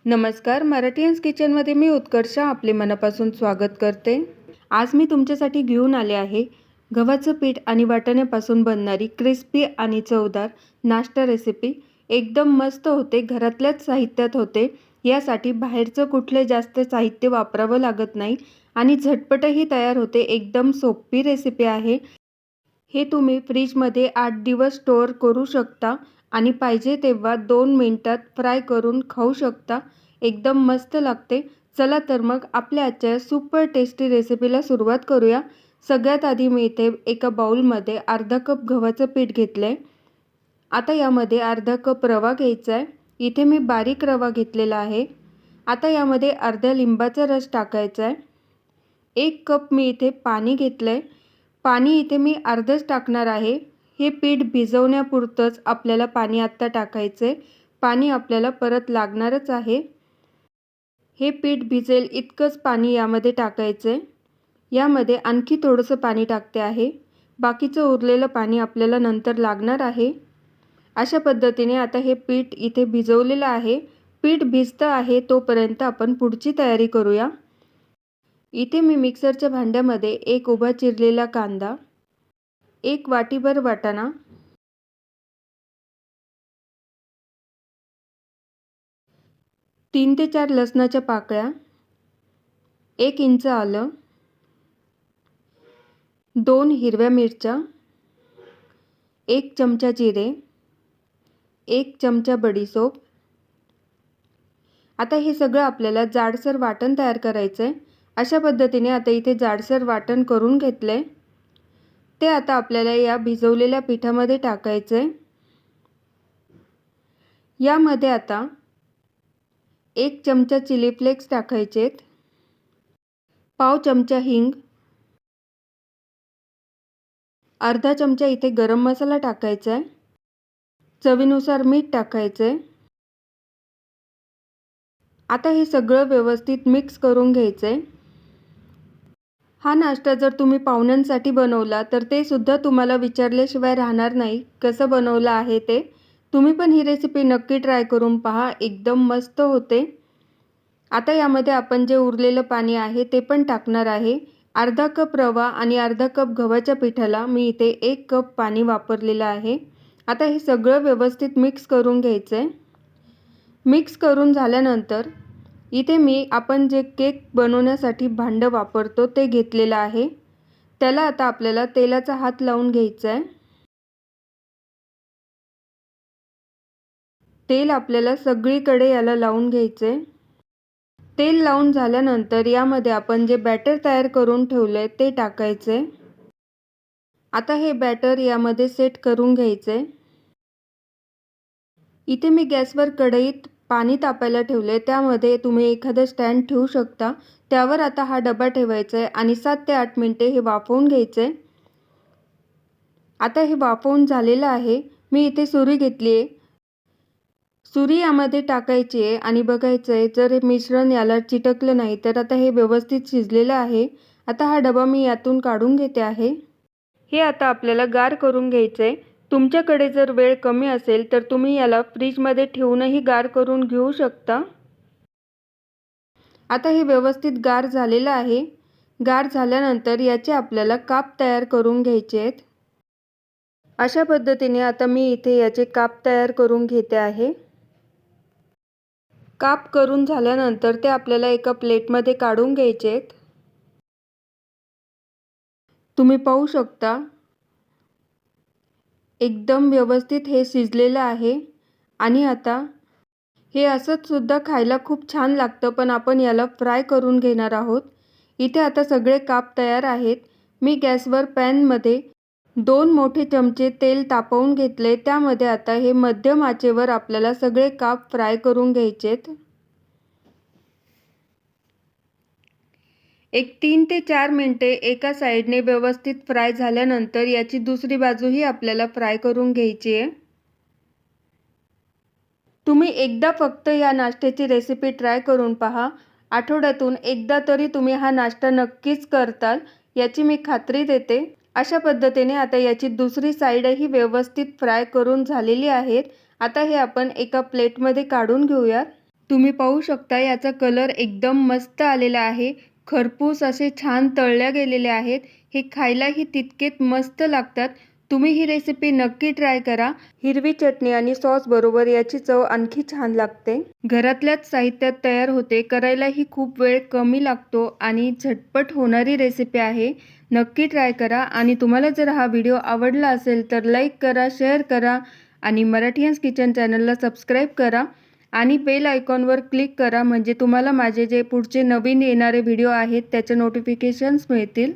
नमस्कार, मराठीयन्स किचनमध्ये मी उत्कर्षा आपले मनापासून स्वागत करते. आज मी तुमच्यासाठी घेऊन आले आहे गव्हाचं पीठ आणि वाटाण्यापासून बनणारी क्रिस्पी आणि चवदार नाश्ता रेसिपी. एकदम मस्त होते, घरातल्याच साहित्यात होते. यासाठी बाहेरचं कुठले जास्त साहित्य वापरावं लागत नाही आणि झटपटही तयार होते. एकदम सोपी रेसिपी आहे. हे तुम्ही फ्रीजमध्ये 8 दिवस स्टोअर करू शकता आणि पाहिजे तेव्हा 2 मिनिटात फ्राय करून खाऊ शकता. एकदम मस्त लागते. चला तर मग आपल्या आजच्या सुपर टेस्टी रेसिपीला सुरुवात करूया. सगळ्यात आधी मी इथे एका बाउलमध्ये अर्धा कप गव्हाचं पीठ घेतलं आहे. आता यामध्ये अर्धा कप रवा घ्यायचा आहे. इथे मी बारीक रवा घेतलेला आहे. आता यामध्ये अर्ध्या लिंबाचा रस टाकायचा आहे. 1 कप मी इथे पाणी घेतलं आहे. पाणी इथे मी अर्धच टाकणार आहे. हे पीठ भिजवण्यापुरतंच आपल्याला पाणी आत्ता टाकायचं आहे. पाणी आपल्याला परत लागणारच आहे. हे पीठ भिजेल इतकंच पाणी यामध्ये टाकायचं आहे. यामध्ये आणखी थोडंसं पाणी टाकते आहे. बाकीचं उरलेलं पाणी आपल्याला नंतर लागणार आहे. अशा पद्धतीने आता हे पीठ इथे भिजवलेलं आहे. पीठ भिजतं आहे तोपर्यंत आपण पुढची तयारी करूया. इथे मी मिक्सरच्या भांड्यामध्ये एक उभा चिरलेला कांदा, 1 वाटीभर वाटाणा, 3 ते 4 लसणाच्या पाकळ्या, 1 इंच आलं, 2 हिरव्या मिरच्या, 1 चमचा जिरे, 1 चमचा बडीशोप. आता हे सगळं आपल्याला जाडसर वाटण तयार करायचं आहे. अशा पद्धतीने आता इथे जाडसर वाटण करून घेतलं आहे. ते आता आपल्याला या भिजवलेल्या पिठामध्ये टाकायचं आहे. यामध्ये आता 1 चमचा चिली फ्लेक्स टाकायचे आहेत, पाव चमचा हिंग, अर्धा चमचा इथे गरम मसाला टाकायचा आहे, चवीनुसार मीठ टाकायचं आहे. आता हे सगळं व्यवस्थित मिक्स करून घ्यायचं आहे. हा नाश्ता जर तुम्ही पाहुण्यांसाठी बनवला तर ते सुद्धा तुम्हाला विचारल्याशिवाय राहणार नाही कसं बनवलं आहे ते. तुम्ही पण ही रेसिपी नक्की ट्राय करून पहा. एकदम मस्त होते. आता यामध्ये आपण जे उरलेलं पाणी आहे ते पण टाकणार आहे. अर्धा कप रवा आणि अर्धा कप गव्हाच्या पिठाला मी इथे 1 कप पाणी वापरलेलं आहे. आता हे सगळं व्यवस्थित मिक्स करून घ्यायचं आहे. मिक्स करून झाल्यानंतर इथे मी आपण जे केक बनवण्यासाठी भांडं वापरतो ते घेतलेलं आहे. त्याला आता आपल्याला तेलाचा हात लावून घ्यायचा आहे. तेल आपल्याला सगळीकडे याला लावून घ्यायचं आहे. तेल लावून झाल्यानंतर यामध्ये आपण जे बॅटर तयार करून ठेवलं आहे ते टाकायचं आहे. आता हे बॅटर यामध्ये सेट करून घ्यायचं आहे. इथे मी गॅसवर कढईत पाणी तापायला ठेवलं आहे. त्यामध्ये तुम्ही एखादं स्टँड ठेवू शकता. त्यावर आता हा डबा ठेवायचा आहे आणि 7 ते 8 मिनिटे हे वाफवून घ्यायचं आहे. आता हे वाफवून झालेलं आहे. मी इथे सुरी घेतली आहे. सुरी यामध्ये टाकायची आहे आणि बघायचं आहे जर हे मिश्रण याला चिटकलं नाही तर आता हे व्यवस्थित शिजलेलं आहे. आता हा डबा मी यातून काढून घेते आहे. हे आता आपल्याला गार करून घ्यायचं आहे. तुमच्याकडे जर वेळ कमी असेल तर तुम्ही याला फ्रीजमध्ये ठेवूनही गार करून घेऊ शकता. आता हे व्यवस्थित गार झालेलं आहे. गार झाल्यानंतर याचे आपल्याला काप तयार करून घ्यायचे आहेत. अशा पद्धतीने आता मी इथे याचे काप तयार करून घेते आहे. काप करून झाल्यानंतर ते आपल्याला एका प्लेटमध्ये काढून घ्यायचे आहेत. तुम्ही पाहू शकता एकदम व्यवस्थित हे शिजलेलं आहे आणि आता हे असंच सुद्धा खायला खूप छान लागतं, पण आपण याला फ्राय करून घेणार आहोत. इथे आता सगळे काप तयार आहेत. मी गॅसवर पॅनमध्ये 2 मोठे चमचे तेल तापवून घेतले. त्यामध्ये आता हे मध्यम आचेवर आपल्याला सगळे काप फ्राय करून घ्यायचेत. एक 3 ते 4 मिनिटे एका साईडने व्यवस्थित फ्राय झाल्यानंतर याची दुसरी बाजूही आपल्याला फ्राय करून घ्यायची आहे. तुम्ही एकदा फक्त या नाश्त्याची रेसिपी ट्राय करून पहा. आठवड्यातून एकदा तरी तुम्ही हा नाश्ता नक्कीच करताल याची मी खात्री देते. अशा पद्धतीने आता याची दुसरी साईडही व्यवस्थित फ्राय करून झालेली आहेत. आता हे आपण एका प्लेटमध्ये काढून घेऊयात. तुम्ही पाहू शकता याचा कलर एकदम मस्त आलेला आहे. खरपूस असे छान तळल्या गेलेले आहेत. हे खायलाही तितकेच मस्त लागतात. तुम्ही ही रेसिपी नक्की ट्राय करा. हिरवी चटणी आणि सॉस बरोबर याची चव आणखी छान लागते. घरातल्याच साहित्यात तयार होते. करायलाही खूप वेळ कमी लागतो आणि झटपट होणारी रेसिपी आहे. नक्की ट्राय करा आणि तुम्हाला जर हा व्हिडिओ आवडला असेल तर लाईक करा, शेअर करा आणि मराठीयन्स किचन चॅनलला सबस्क्राईब करा आणि बेल आयकॉनवर क्लिक करा म्हणजे तुम्हाला माझे जे पुढचे नवीन येणारे व्हिडिओ आहेत त्याचे नोटिफिकेशन्स मिळतील.